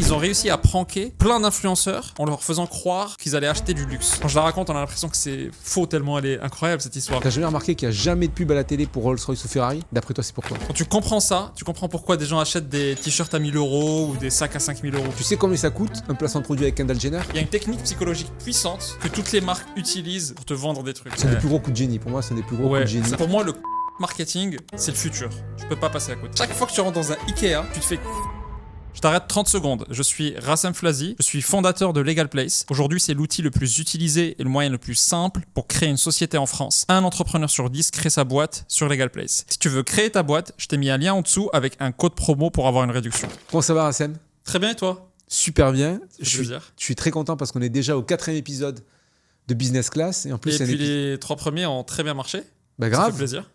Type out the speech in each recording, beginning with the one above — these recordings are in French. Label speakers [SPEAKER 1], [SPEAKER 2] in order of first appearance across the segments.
[SPEAKER 1] Ils ont réussi à pranker plein d'influenceurs en leur faisant croire qu'ils allaient acheter du luxe. Quand je la raconte, on a l'impression que c'est faux tellement elle est incroyable cette histoire.
[SPEAKER 2] T'as jamais remarqué qu'il n'y a jamais de pub à la télé pour Rolls-Royce ou Ferrari? D'après toi, c'est pourquoi?
[SPEAKER 1] Quand tu comprends ça, tu comprends pourquoi des gens achètent des t-shirts à 1000 € ou des sacs à 5000 €.
[SPEAKER 2] Tu sais combien ça coûte un placement de produit avec Kendall Jenner?
[SPEAKER 1] Il y a une technique psychologique puissante que toutes les marques utilisent pour te vendre des trucs.
[SPEAKER 2] C'est un des plus gros coups de génie. Pour moi, c'est un des plus gros coups de génie.
[SPEAKER 1] Pour moi, le marketing, c'est le futur. Tu peux pas passer à côté. Chaque fois que tu rentres dans un Ikea, tu te fais... Je t'arrête 30 secondes. Je suis Rassem Flazi, je suis fondateur de Legal Place. Aujourd'hui, c'est l'outil le plus utilisé et le moyen le plus simple pour créer une société en France. Un entrepreneur sur 10 crée sa boîte sur Legal Place. Si tu veux créer ta boîte, je t'ai mis un lien en dessous avec un code promo pour avoir une réduction.
[SPEAKER 2] Comment ça va, Rassem?
[SPEAKER 1] Très bien, et toi?
[SPEAKER 2] Super bien.
[SPEAKER 1] Je
[SPEAKER 2] suis très content parce qu'on est déjà au 4e épisode de Business Class. Et en plus,
[SPEAKER 1] les 3 premiers ont très bien marché.
[SPEAKER 2] Bah grave.
[SPEAKER 1] Ça fait plaisir.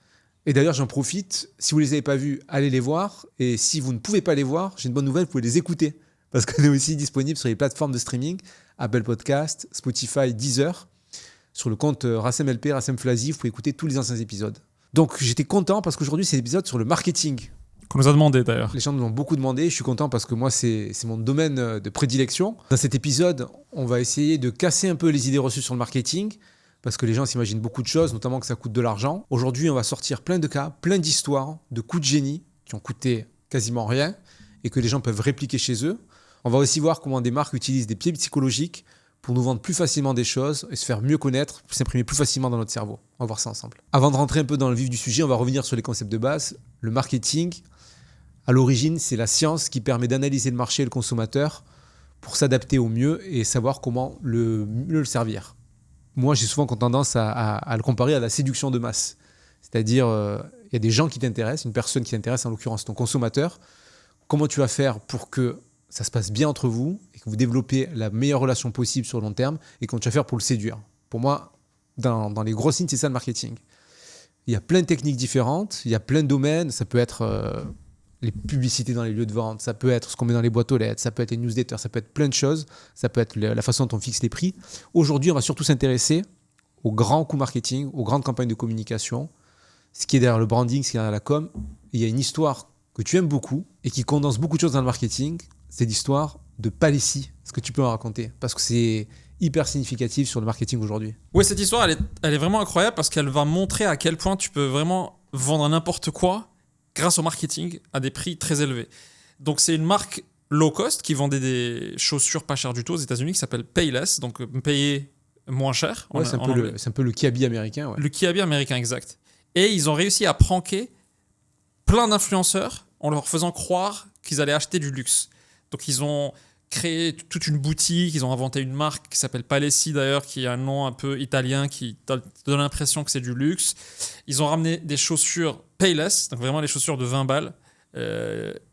[SPEAKER 2] Et d'ailleurs, j'en profite. Si vous les avez pas vus, allez les voir. Et si vous ne pouvez pas les voir, j'ai une bonne nouvelle, vous pouvez les écouter. Parce qu'on est aussi disponible sur les plateformes de streaming, Apple Podcast, Spotify, Deezer. Sur le compte Rassem LP, Rassem Flazi, vous pouvez écouter tous les anciens épisodes. Donc j'étais content parce qu'aujourd'hui, c'est l'épisode sur le marketing.
[SPEAKER 1] Qu'on nous a demandé d'ailleurs.
[SPEAKER 2] Les gens nous ont beaucoup demandé. Je suis content parce que moi, c'est mon domaine de prédilection. Dans cet épisode, on va essayer de casser un peu les idées reçues sur le marketing. Parce que les gens s'imaginent beaucoup de choses, notamment que ça coûte de l'argent. Aujourd'hui, on va sortir plein de cas, plein d'histoires, de coups de génie qui ont coûté quasiment rien et que les gens peuvent répliquer chez eux. On va aussi voir comment des marques utilisent des biais psychologiques pour nous vendre plus facilement des choses et se faire mieux connaître, s'imprimer plus facilement dans notre cerveau. On va voir ça ensemble. Avant de rentrer un peu dans le vif du sujet, on va revenir sur les concepts de base. Le marketing, à l'origine, c'est la science qui permet d'analyser le marché et le consommateur pour s'adapter au mieux et savoir comment mieux le servir. Moi, j'ai souvent tendance à le comparer à la séduction de masse. C'est-à-dire, il y a des gens qui t'intéressent, une personne qui t'intéresse, en l'occurrence ton consommateur. Comment tu vas faire pour que ça se passe bien entre vous et que vous développez la meilleure relation possible sur le long terme et comment tu vas faire pour le séduire? Pour moi, dans les grosses lignes, c'est ça le marketing. Il y a plein de techniques différentes, il y a plein de domaines. Ça peut être les publicités dans les lieux de vente, ça peut être ce qu'on met dans les boîtes aux lettres, ça peut être les newsletters, ça peut être plein de choses, ça peut être la façon dont on fixe les prix. Aujourd'hui, on va surtout s'intéresser aux grands coûts marketing, aux grandes campagnes de communication, ce qui est derrière le branding, ce qui est derrière la com. Et il y a une histoire que tu aimes beaucoup et qui condense beaucoup de choses dans le marketing, c'est l'histoire de Palissy. Est-ce que tu peux en raconter? Parce que c'est hyper significatif sur le marketing aujourd'hui.
[SPEAKER 1] Ouais, cette histoire, elle est vraiment incroyable parce qu'elle va montrer à quel point tu peux vraiment vendre n'importe quoi grâce au marketing à des prix très élevés. Donc c'est une marque low cost qui vendait des chaussures pas chères du tout aux États-Unis qui s'appelle Payless, donc payer moins cher.
[SPEAKER 2] Ouais, c'est un peu le Kiabi américain. Ouais.
[SPEAKER 1] Le Kiabi américain, exact. Et ils ont réussi à pranker plein d'influenceurs en leur faisant croire qu'ils allaient acheter du luxe. Donc ils ont créé toute une boutique, ils ont inventé une marque qui s'appelle Palissy d'ailleurs, qui a un nom un peu italien qui te donne l'impression que c'est du luxe. Ils ont ramené des chaussures Payless, donc vraiment les chaussures de 20 balles,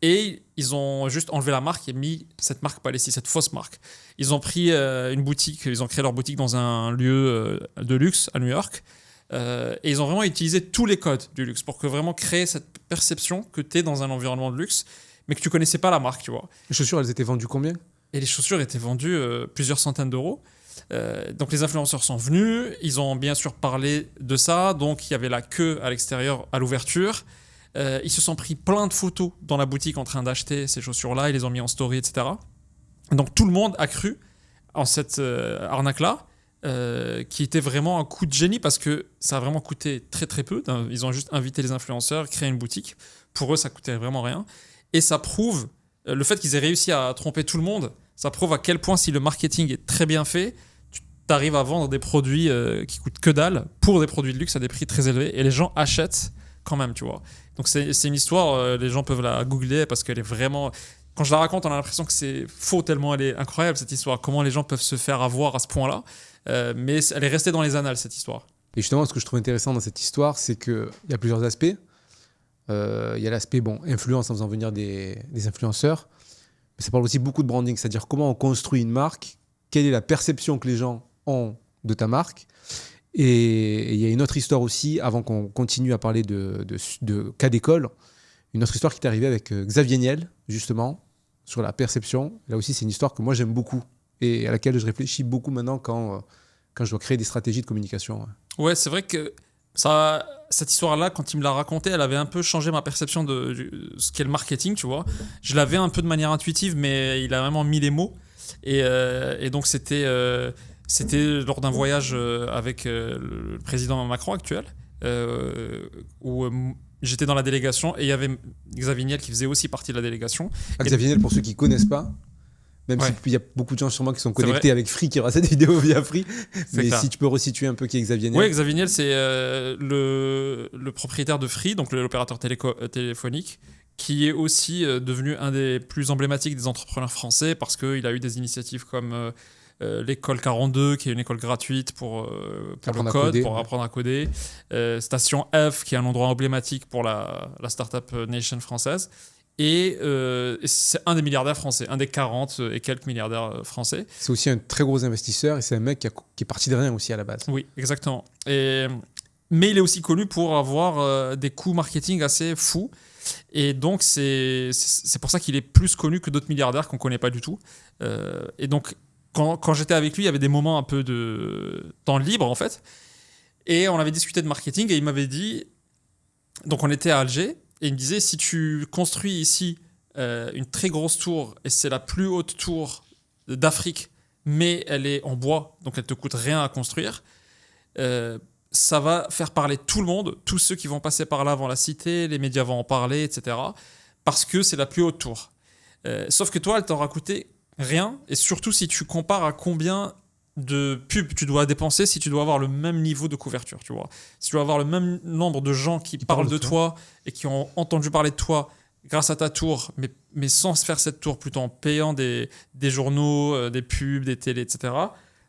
[SPEAKER 1] et ils ont juste enlevé la marque et mis cette marque Palissy, cette fausse marque. Ils ont pris une boutique, ils ont créé leur boutique dans un lieu de luxe à New York, et ils ont vraiment utilisé tous les codes du luxe pour que vraiment créer cette perception que tu es dans un environnement de luxe, mais que tu connaissais pas la marque, tu vois.
[SPEAKER 2] Les chaussures, elles étaient vendues combien? Et
[SPEAKER 1] les chaussures étaient vendues plusieurs centaines d'euros. Donc les influenceurs sont venus, ils ont bien sûr parlé de ça, donc il y avait la queue à l'extérieur à l'ouverture. Ils se sont pris plein de photos dans la boutique en train d'acheter ces chaussures-là, ils les ont mis en story, etc. Donc tout le monde a cru en cette arnaque-là, qui était vraiment un coup de génie parce que ça a vraiment coûté très très peu. Ils ont juste invité les influenceurs, créé une boutique. Pour eux, ça coûtait vraiment rien. Et ça prouve, le fait qu'ils aient réussi à tromper tout le monde, ça prouve à quel point si le marketing est très bien fait, tu arrives à vendre des produits qui coûtent que dalle pour des produits de luxe à des prix très élevés et les gens achètent quand même, tu vois. Donc c'est une histoire, les gens peuvent la googler parce qu'elle est vraiment... Quand je la raconte, on a l'impression que c'est faux tellement elle est incroyable cette histoire, comment les gens peuvent se faire avoir à ce point-là, mais elle est restée dans les annales cette histoire.
[SPEAKER 2] Et justement, ce que je trouve intéressant dans cette histoire, c'est qu'il y a plusieurs aspects. Il y a l'aspect influence en faisant venir des influenceurs, mais ça parle aussi beaucoup de branding, c'est-à-dire comment on construit une marque, quelle est la perception que les gens ont de ta marque. Et il y a une autre histoire aussi, avant qu'on continue à parler de cas d'école, une autre histoire qui est arrivée avec Xavier Niel, justement, sur la perception. Là aussi, c'est une histoire que moi j'aime beaucoup et à laquelle je réfléchis beaucoup maintenant quand je dois créer des stratégies de communication.
[SPEAKER 1] Ouais, c'est vrai que Cette histoire-là, quand il me l'a racontée, elle avait un peu changé ma perception de ce qu'est le marketing, tu vois. Je l'avais un peu de manière intuitive, mais il a vraiment mis les mots. Et donc, c'était lors d'un voyage avec le président Macron actuel, où j'étais dans la délégation et il y avait Xavier Niel qui faisait aussi partie de la délégation.
[SPEAKER 2] Xavier Niel, pour ceux qui ne connaissent pas, même
[SPEAKER 1] Ouais.
[SPEAKER 2] s'il y a beaucoup de gens sûrement qui sont connectés avec Free, qui aura cette vidéo via Free, mais
[SPEAKER 1] clair.
[SPEAKER 2] si tu peux resituer un peu qui est Xavier Niel.
[SPEAKER 1] Oui, Xavier Niel, c'est le propriétaire de Free, donc l'opérateur téléphonique, qui est aussi devenu un des plus emblématiques des entrepreneurs français parce qu'il a eu des initiatives comme l'école 42, qui est une école gratuite pour le code, pour apprendre à coder. Station F, qui est un endroit emblématique pour la Startup Nation française. Et c'est un des milliardaires français, un des 40 et quelques milliardaires français.
[SPEAKER 2] C'est aussi un très gros investisseur et c'est un mec qui est parti de rien aussi à la base.
[SPEAKER 1] Oui, exactement. Mais il est aussi connu pour avoir des coûts marketing assez fous. Et donc, c'est pour ça qu'il est plus connu que d'autres milliardaires qu'on ne connaît pas du tout. Et donc, quand j'étais avec lui, il y avait des moments un peu de temps libre, en fait. Et on avait discuté de marketing et il m'avait dit... Donc, on était à Alger. Et il me disait, si tu construis ici une très grosse tour, et c'est la plus haute tour d'Afrique, mais elle est en bois, donc elle ne te coûte rien à construire, ça va faire parler tout le monde, tous ceux qui vont passer par là vont la citer, les médias vont en parler, etc. Parce que c'est la plus haute tour. Sauf que toi, elle t'aura coûté rien, et surtout si tu compares à combien de pubs tu dois dépenser si tu dois avoir le même niveau de couverture, tu vois. Si tu dois avoir le même nombre de gens qui parlent de toi et qui ont entendu parler de toi grâce à ta tour, mais sans se faire cette tour, plutôt en payant des journaux, des pubs, des télés, etc.,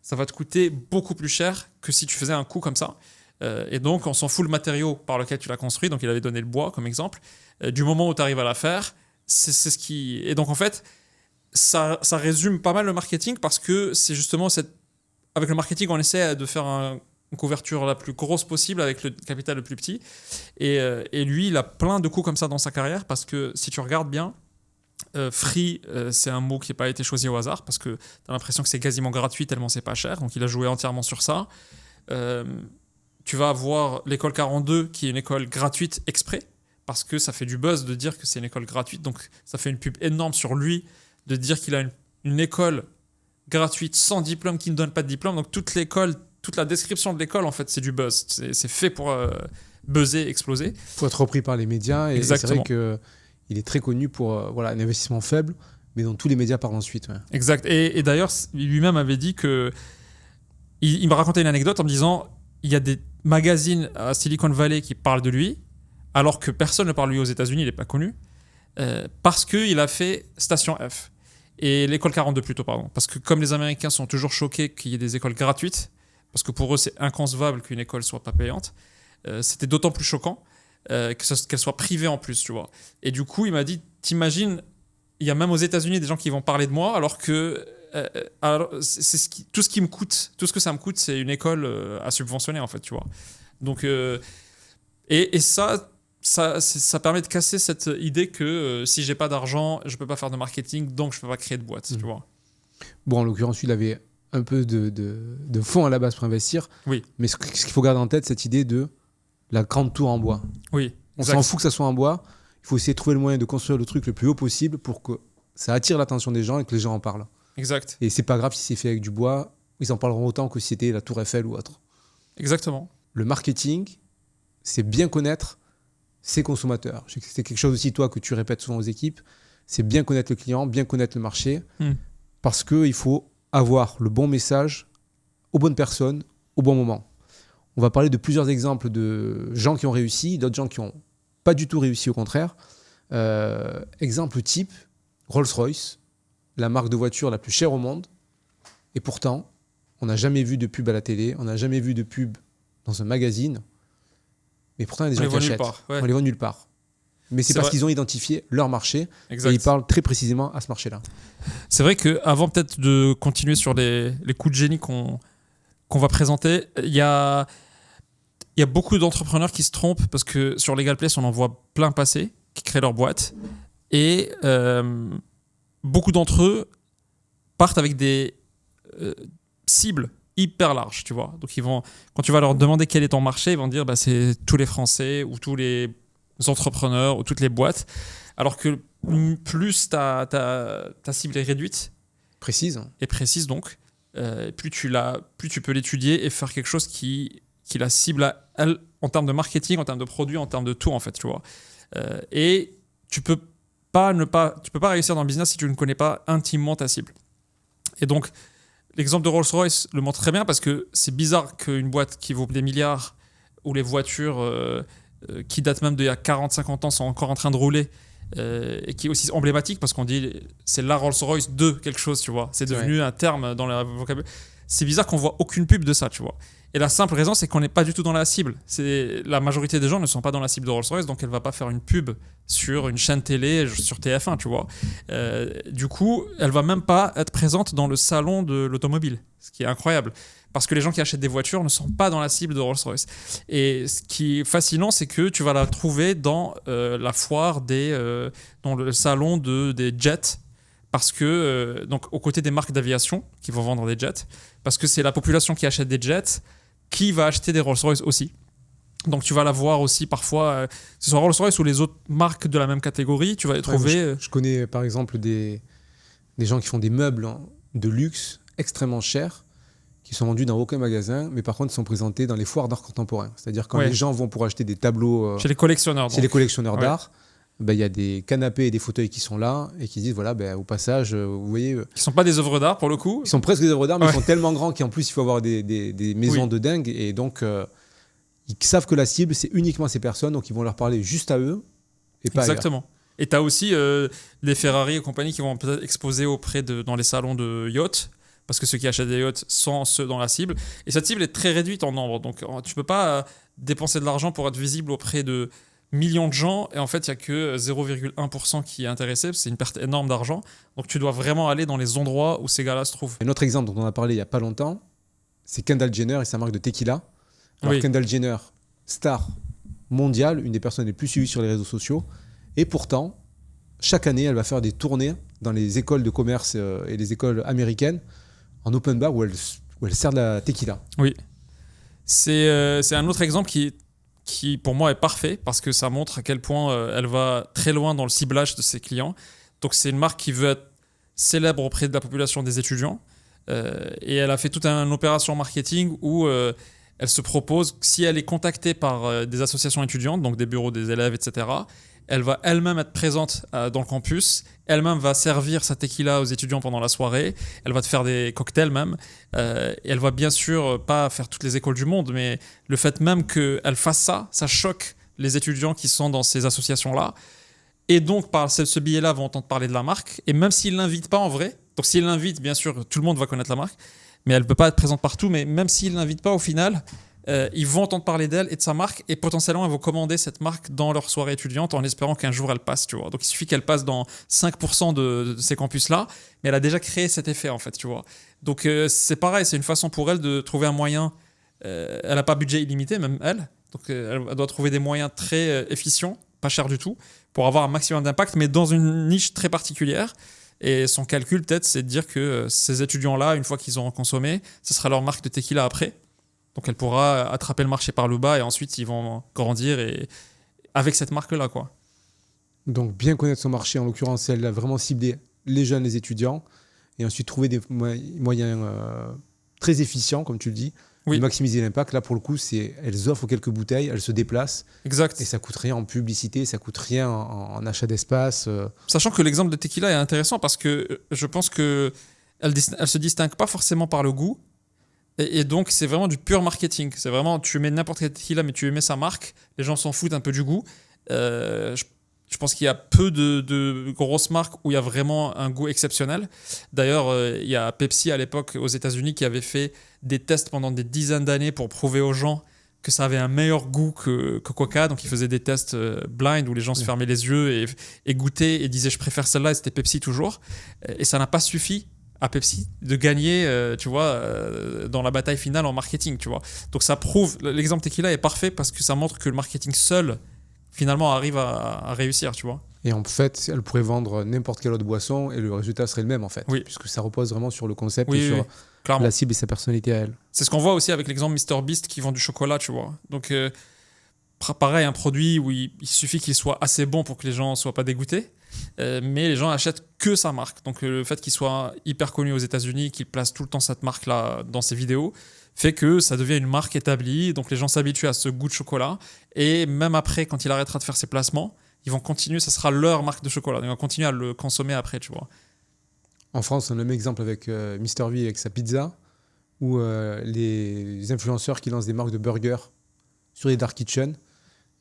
[SPEAKER 1] ça va te coûter beaucoup plus cher que si tu faisais un coup comme ça. Et donc, on s'en fout le matériau par lequel tu l'as construit. Donc, il avait donné le bois comme exemple. Du moment où tu arrives à la faire, c'est ce qui... Et donc, en fait, ça résume pas mal le marketing parce que c'est justement avec le marketing, on essaie de faire une couverture la plus grosse possible avec le capital le plus petit. Et lui, il a plein de coups comme ça dans sa carrière parce que si tu regardes bien, free, c'est un mot qui n'a pas été choisi au hasard parce que tu as l'impression que c'est quasiment gratuit tellement c'est pas cher. Donc il a joué entièrement sur ça. Tu vas avoir l'école 42 qui est une école gratuite exprès parce que ça fait du buzz de dire que c'est une école gratuite. Donc ça fait une pub énorme sur lui de dire qu'il a une école gratuite sans diplôme qui ne donne pas de diplôme. Donc toute l'école, toute la description de l'école, en fait, c'est du buzz. C'est fait pour buzzer, exploser.
[SPEAKER 2] Pour être repris par les médias. Et c'est vrai qu'il est très connu pour un investissement faible, mais dont tous les médias parlent ensuite. Ouais.
[SPEAKER 1] Exact. Et d'ailleurs, lui-même avait dit que... Il me racontait une anecdote en me disant il y a des magazines à Silicon Valley qui parlent de lui, alors que personne ne parle de lui aux États-Unis, il n'est pas connu, parce qu'il a fait Station F. Et l'école 42 plutôt, pardon. Parce que comme les Américains sont toujours choqués qu'il y ait des écoles gratuites, parce que pour eux c'est inconcevable qu'une école soit pas payante, c'était d'autant plus choquant qu'elle soit privée en plus, tu vois. Et du coup, il m'a dit, t'imagines, il y a même aux États-Unis des gens qui vont parler de moi, alors que tout ce qui me coûte, tout ce que ça me coûte, c'est une école à subventionner, en fait, tu vois. Donc, et ça permet de casser cette idée que si j'ai pas d'argent, je peux pas faire de marketing, donc je peux pas créer de boîte, tu vois.
[SPEAKER 2] Bon, en l'occurrence, il avait un peu de fonds à la base pour investir.
[SPEAKER 1] Oui.
[SPEAKER 2] Mais ce qu'il faut garder en tête, cette idée de la grande tour en bois.
[SPEAKER 1] Oui.
[SPEAKER 2] On s'en fout que ça soit en bois. Il faut essayer de trouver le moyen de construire le truc le plus haut possible pour que ça attire l'attention des gens et que les gens en parlent.
[SPEAKER 1] Exact.
[SPEAKER 2] Et c'est pas grave si c'est fait avec du bois. Ils en parleront autant que si c'était la tour Eiffel ou autre.
[SPEAKER 1] Exactement.
[SPEAKER 2] Le marketing, c'est bien connaître ses consommateurs. C'est quelque chose aussi, toi, que tu répètes souvent aux équipes. C'est bien connaître le client, bien connaître le marché. Parce qu'il faut avoir le bon message aux bonnes personnes, au bon moment. On va parler de plusieurs exemples de gens qui ont réussi, d'autres gens qui n'ont pas du tout réussi, au contraire. Exemple type, Rolls-Royce, la marque de voiture la plus chère au monde. Et pourtant, on n'a jamais vu de pub à la télé, on n'a jamais vu de pub dans un magazine. Mais pourtant, il y a des gens qui achètent. On les voit nulle part. Mais c'est parce qu'ils ont identifié leur marché. Exact. Et ils parlent très précisément à ce marché-là.
[SPEAKER 1] C'est vrai qu'avant peut-être de continuer sur les coups de génie qu'on va présenter, il y a beaucoup d'entrepreneurs qui se trompent parce que sur Legal Place, on en voit plein passer, qui créent leur boîte. Et beaucoup d'entre eux partent avec des cibles hyper large, tu vois. Donc quand tu vas leur demander quel est ton marché, ils vont te dire c'est tous les Français ou tous les entrepreneurs ou toutes les boîtes. Alors que plus ta cible est réduite,
[SPEAKER 2] Précise.
[SPEAKER 1] et précise donc, plus tu peux l'étudier et faire quelque chose qui la cible à elle en termes de marketing, en termes de produits, en termes de tout en fait, tu vois. Et tu peux pas réussir dans le business si tu ne connais pas intimement ta cible. Et donc l'exemple de Rolls-Royce le montre très bien parce que c'est bizarre qu'une boîte qui vaut des milliards où les voitures qui datent même d'il y a 40-50 ans sont encore en train de rouler et qui est aussi emblématique parce qu'on dit c'est la Rolls-Royce de quelque chose, tu vois. C'est devenu un terme dans le vocabulaire. C'est bizarre qu'on voit aucune pub de ça, tu vois. Et la simple raison, c'est qu'on n'est pas du tout dans la cible. La majorité des gens ne sont pas dans la cible de Rolls-Royce, donc elle ne va pas faire une pub sur une chaîne télé, sur TF1, tu vois. Du coup, elle ne va même pas être présente dans le salon de l'automobile, ce qui est incroyable. Parce que les gens qui achètent des voitures ne sont pas dans la cible de Rolls-Royce. Et ce qui est fascinant, c'est que tu vas la trouver dans la foire dans le salon des jets, parce que, donc, aux côtés des marques d'aviation qui vont vendre des jets, parce que c'est la population qui achète des jets qui va acheter des Rolls-Royce aussi. Donc tu vas la voir aussi parfois, que ce soit Rolls-Royce ou les autres marques de la même catégorie, tu vas les trouver.
[SPEAKER 2] Je connais par exemple des gens qui font des meubles de luxe extrêmement chers, qui sont vendus dans aucun magasin, mais par contre sont présentés dans les foires d'art contemporain. C'est-à-dire quand les gens vont pour acheter des tableaux
[SPEAKER 1] chez les collectionneurs.
[SPEAKER 2] Chez les collectionneurs d'art, il y a des canapés et des fauteuils qui sont là et qui disent voilà, au passage, vous voyez.
[SPEAKER 1] Qui sont pas des œuvres d'art pour le coup.
[SPEAKER 2] Ils sont presque des œuvres d'art, mais ils sont tellement grands qu'en plus il faut avoir des maisons de dingue. Et donc ils savent que la cible c'est uniquement ces personnes, donc ils vont leur parler juste à eux et pas
[SPEAKER 1] Exactement.
[SPEAKER 2] ailleurs.
[SPEAKER 1] Et tu as aussi les Ferrari et compagnie qui vont peut-être exposer dans les salons de yachts. Parce que ceux qui achètent des yachts sont ceux dans la cible. Et cette cible est très réduite en nombre. Donc tu ne peux pas dépenser de l'argent pour être visible auprès de millions de gens. Et en fait, il n'y a que 0,1% qui est intéressé. C'est une perte énorme d'argent. Donc tu dois vraiment aller dans les endroits où ces gars-là se trouvent.
[SPEAKER 2] Un autre exemple dont on a parlé il n'y a pas longtemps, c'est Kendall Jenner et sa marque de tequila. Alors Kendall Jenner, star mondiale, une des personnes les plus suivies sur les réseaux sociaux. Et pourtant, chaque année, elle va faire des tournées dans les écoles de commerce et les écoles américaines en open bar où elle sert de la tequila.
[SPEAKER 1] Oui. C'est un autre exemple qui, pour moi, est parfait parce que ça montre à quel point elle va très loin dans le ciblage de ses clients. Donc, c'est une marque qui veut être célèbre auprès de la population des étudiants. Et elle a fait toute une opération marketing où elle se propose, si elle est contactée par des associations étudiantes, donc des bureaux des élèves, etc., elle va elle-même être présente dans le campus, elle-même va servir sa tequila aux étudiants pendant la soirée, elle va te faire des cocktails même, et elle va bien sûr pas faire toutes les écoles du monde, mais le fait même qu'elle fasse ça choque les étudiants qui sont dans ces associations-là, et donc par ce biais-là vont entendre parler de la marque, et même s'ils ne l'invitent pas en vrai, donc s'ils l'invitent, bien sûr, tout le monde va connaître la marque, mais elle ne peut pas être présente partout, mais même s'ils ne l'invitent pas au final, ils vont entendre parler d'elle et de sa marque et potentiellement ils vont commander cette marque dans leur soirée étudiante en espérant qu'un jour elle passe, tu vois. Donc il suffit qu'elle passe dans 5% de ces campus-là, mais elle a déjà créé cet effet en fait, tu vois. Donc c'est pareil, c'est une façon pour elle de trouver un moyen. Elle n'a pas budget illimité, même elle. Donc elle doit trouver des moyens très efficients, pas chers du tout, pour avoir un maximum d'impact, mais dans une niche très particulière. Et son calcul peut-être, c'est de dire que ces étudiants-là, une fois qu'ils auront consommé, ce sera leur marque de tequila après. Donc elle pourra attraper le marché par le bas et ensuite ils vont grandir avec cette marque-là, quoi.
[SPEAKER 2] Donc bien connaître son marché, en l'occurrence, elle a vraiment ciblé les jeunes, les étudiants, et ensuite trouver des moyens très efficients, comme tu le dis, de maximiser l'impact. Là, pour le coup, elles offrent quelques bouteilles, elles se déplacent.
[SPEAKER 1] Exact.
[SPEAKER 2] Et ça coûte rien en publicité, ça coûte rien en achat d'espace.
[SPEAKER 1] Sachant que l'exemple de tequila est intéressant parce que je pense qu'elle se distingue pas forcément par le goût. Et donc, c'est vraiment du pur marketing. C'est vraiment, tu mets n'importe quel tequila, mais tu mets sa marque. Les gens s'en foutent un peu du goût. Je pense qu'il y a peu de grosses marques où il y a vraiment un goût exceptionnel. D'ailleurs, il y a Pepsi à l'époque aux États-Unis qui avait fait des tests pendant des dizaines d'années pour prouver aux gens que ça avait un meilleur goût que Coca. Donc, ils faisaient des tests blind où les gens se fermaient les yeux et goûtaient et disaient « je préfère celle-là » et c'était Pepsi toujours. Et ça n'a pas suffi à Pepsi de gagner, tu vois, dans la bataille finale en marketing, tu vois. Donc ça prouve, l'exemple tequila est parfait parce que ça montre que le marketing seul, finalement, arrive à réussir, tu vois.
[SPEAKER 2] Et en fait, elle pourrait vendre n'importe quelle autre boisson et le résultat serait le même en fait.
[SPEAKER 1] Oui.
[SPEAKER 2] Puisque ça repose vraiment sur le concept
[SPEAKER 1] Oui,
[SPEAKER 2] et sur
[SPEAKER 1] clairement.
[SPEAKER 2] la cible et sa personnalité à elle.
[SPEAKER 1] C'est ce qu'on voit aussi avec l'exemple MrBeast qui vend du chocolat, tu vois. Donc, pareil, un produit où il suffit qu'il soit assez bon pour que les gens ne soient pas dégoûtés, mais les gens achètent que sa marque. Donc, le fait qu'il soit hyper connu aux États-Unis, qu'il place tout le temps cette marque-là dans ses vidéos, fait que ça devient une marque établie. Donc, les gens s'habituent à ce goût de chocolat. Et même après, quand il arrêtera de faire ses placements, ils vont continuer, ça sera leur marque de chocolat. Ils vont continuer à le consommer après, tu vois.
[SPEAKER 2] En France, on a le même exemple avec Mr V avec sa pizza, ou les influenceurs qui lancent des marques de burgers sur les dark kitchen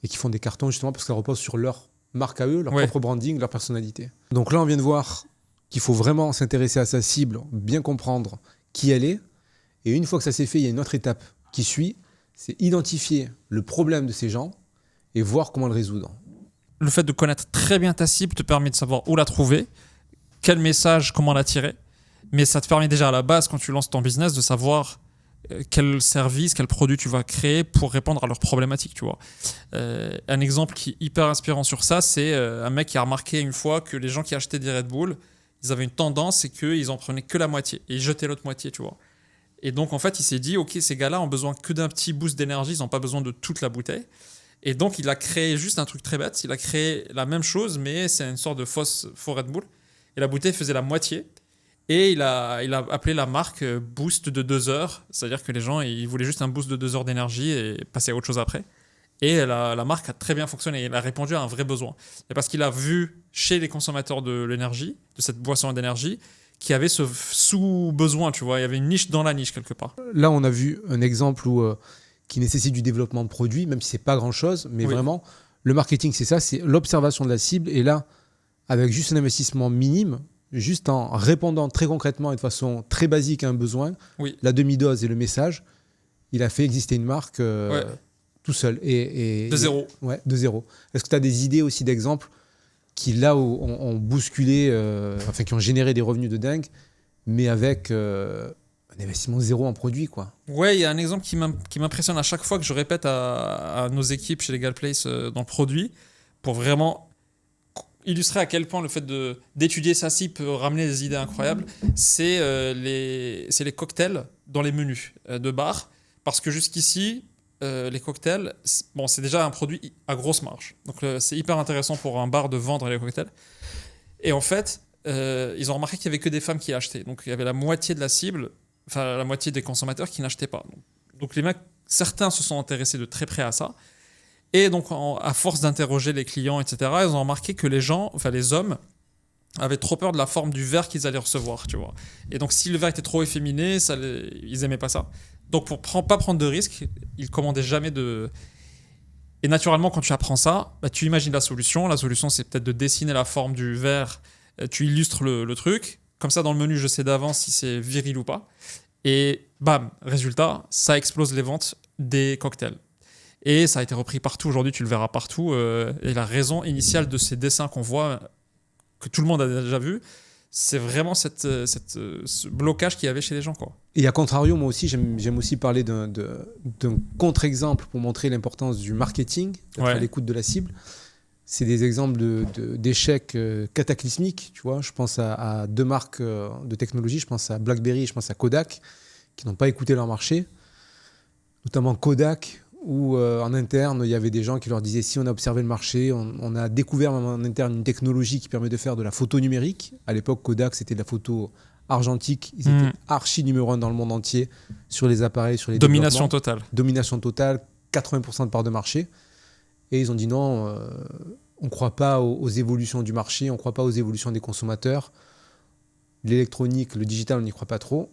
[SPEAKER 2] et qui font des cartons justement parce que ça repose sur leur marque à eux, leur propre branding, leur personnalité. Donc là, on vient de voir qu'il faut vraiment s'intéresser à sa cible, bien comprendre qui elle est. Et une fois que ça s'est fait, il y a une autre étape qui suit, c'est identifier le problème de ces gens et voir comment le résoudre.
[SPEAKER 1] Le fait de connaître très bien ta cible te permet de savoir où la trouver, quel message, comment l'attirer. Mais ça te permet déjà à la base, quand tu lances ton business, de savoir quel service, quel produit tu vas créer pour répondre à leurs problématiques, tu vois. Un exemple qui est hyper inspirant sur ça, c'est un mec qui a remarqué une fois que les gens qui achetaient des Red Bull, ils avaient une tendance, c'est qu'ils en prenaient que la moitié et ils jetaient l'autre moitié, tu vois. Et donc, en fait, il s'est dit, OK, ces gars-là ont besoin que d'un petit boost d'énergie, ils n'ont pas besoin de toute la bouteille. Et donc, il a créé juste un truc très bête. Il a créé la même chose, mais c'est une sorte de faux Red Bull. Et la bouteille faisait la moitié. Et il a appelé la marque Boost de 2 heures. C'est-à-dire que les gens, ils voulaient juste un boost de 2 heures d'énergie et passer à autre chose après. Et la marque a très bien fonctionné. Elle a répondu à un vrai besoin. Et parce qu'il a vu chez les consommateurs de l'énergie, de cette boisson d'énergie, qu'il y avait ce sous-besoin, tu vois. Il y avait une niche dans la niche quelque part.
[SPEAKER 2] Là, on a vu un exemple qui nécessite du développement de produits, même si c'est pas grand-chose, mais vraiment, le marketing, c'est ça, c'est l'observation de la cible. Et là, avec juste un investissement minime, juste en répondant très concrètement et de façon très basique à un besoin, la demi-dose et le message, il a fait exister une marque tout seul. De
[SPEAKER 1] zéro.
[SPEAKER 2] Ouais, de zéro. Est-ce que tu as des idées aussi d'exemples qui, là, ont bousculé, qui ont généré des revenus de dingue, mais avec un investissement zéro en produit, quoi?
[SPEAKER 1] Ouais, il y a un exemple qui m'impressionne à chaque fois que je répète à nos équipes chez Legal Place dans le produit, pour vraiment illustrer à quel point le fait d'étudier ça peut ramener des idées incroyables, c'est les cocktails dans les menus de bar. Parce que jusqu'ici, les cocktails, c'est déjà un produit à grosse marge. Donc c'est hyper intéressant pour un bar de vendre les cocktails. Et en fait, ils ont remarqué qu'il n'y avait que des femmes qui achetaient. Donc il y avait la moitié de la cible, enfin la moitié des consommateurs qui n'achetaient pas. Donc les mecs, certains se sont intéressés de très près à ça. Et donc, à force d'interroger les clients, etc., ils ont remarqué que les hommes, avaient trop peur de la forme du verre qu'ils allaient recevoir, tu vois. Et donc, si le verre était trop efféminé, ils n'aimaient pas ça. Donc, pour pas prendre de risques, ils commandaient jamais de... Et naturellement, quand tu apprends ça, tu imagines la solution. La solution, c'est peut-être de dessiner la forme du verre. Tu illustres le truc. Comme ça, dans le menu, je sais d'avance si c'est viril ou pas. Et bam, résultat, ça explose les ventes des cocktails. Et ça a été repris partout. Aujourd'hui, tu le verras partout. Et la raison initiale de ces dessins qu'on voit, que tout le monde a déjà vu, c'est vraiment ce blocage qu'il y avait chez les gens, quoi.
[SPEAKER 2] Et à contrario, moi aussi, j'aime aussi parler d'un contre-exemple pour montrer l'importance du marketing, d'être à l'écoute de la cible. C'est des exemples d'échecs cataclysmiques. Tu vois, je pense à 2 marques de technologie. Je pense à BlackBerry, je pense à Kodak, qui n'ont pas écouté leur marché. Notamment Kodak, où en interne, il y avait des gens qui leur disaient, si on a observé le marché, on a découvert même en interne une technologie qui permet de faire de la photo numérique. À l'époque, Kodak, c'était de la photo argentique. Ils étaient archi numéro 1 dans le monde entier sur les appareils, sur les
[SPEAKER 1] Domination totale.
[SPEAKER 2] Domination totale, 80% de part de marché. Et ils ont dit non, on ne croit pas aux évolutions du marché, on ne croit pas aux évolutions des consommateurs. L'électronique, le digital, on n'y croit pas trop.